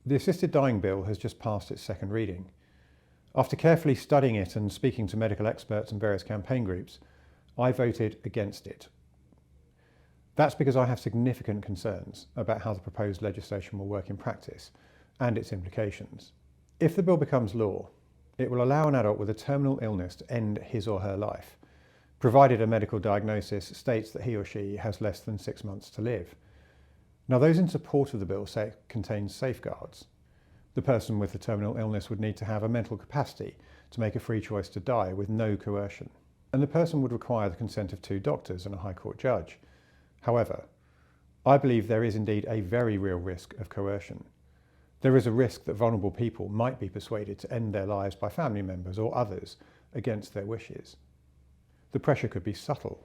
The Assisted Dying Bill has just passed its second reading. After carefully studying it and speaking to medical experts and various campaign groups, I voted against it. That's because I have significant concerns about how the proposed legislation will work in practice and its implications. If the bill becomes law, it will allow an adult with a terminal illness to end his or her life, provided a medical diagnosis states that he or she has less than 6 months to live. Now, those in support of the bill say it contains safeguards. The person with the terminal illness would need to have a mental capacity to make a free choice to die with no coercion, and the person would require the consent of 2 doctors and a High Court judge. However, I believe there is indeed a very real risk of coercion. There is a risk that vulnerable people might be persuaded to end their lives by family members or others against their wishes. The pressure could be subtle.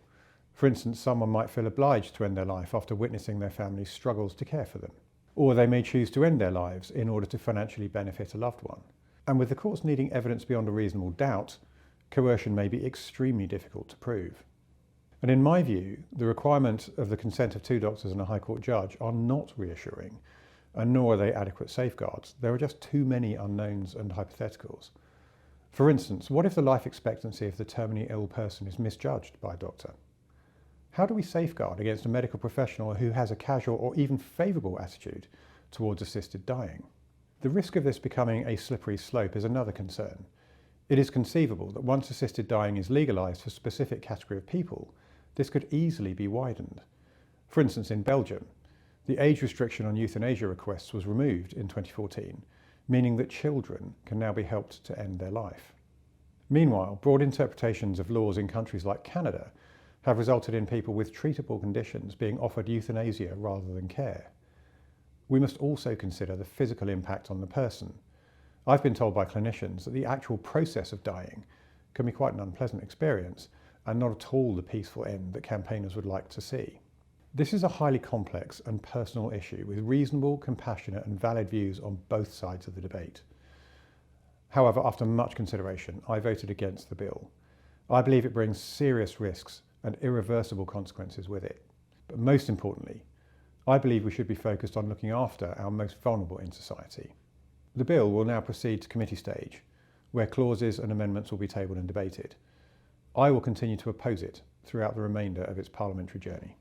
For instance, someone might feel obliged to end their life after witnessing their family's struggles to care for them. Or they may choose to end their lives in order to financially benefit a loved one. And with the courts needing evidence beyond a reasonable doubt, coercion may be extremely difficult to prove. And in my view, the requirement of the consent of 2 doctors and a High Court judge are not reassuring, and nor are they adequate safeguards. There are just too many unknowns and hypotheticals. For instance, what if the life expectancy of the terminally ill person is misjudged by a doctor? How do we safeguard against a medical professional who has a casual or even favourable attitude towards assisted dying? The risk of this becoming a slippery slope is another concern. It is conceivable that once assisted dying is legalised for a specific category of people, this could easily be widened. For instance, in Belgium, the age restriction on euthanasia requests was removed in 2014, meaning that children can now be helped to end their life. Meanwhile, broad interpretations of laws in countries like Canada have resulted in people with treatable conditions being offered euthanasia rather than care. We must also consider the physical impact on the person. I've been told by clinicians that the actual process of dying can be quite an unpleasant experience and not at all the peaceful end that campaigners would like to see. This is a highly complex and personal issue with reasonable, compassionate and valid views on both sides of the debate. However, after much consideration, I voted against the bill. I believe it brings serious risks and irreversible consequences with it. But most importantly, I believe we should be focused on looking after our most vulnerable in society. The bill will now proceed to committee stage, where clauses and amendments will be tabled and debated. I will continue to oppose it throughout the remainder of its parliamentary journey.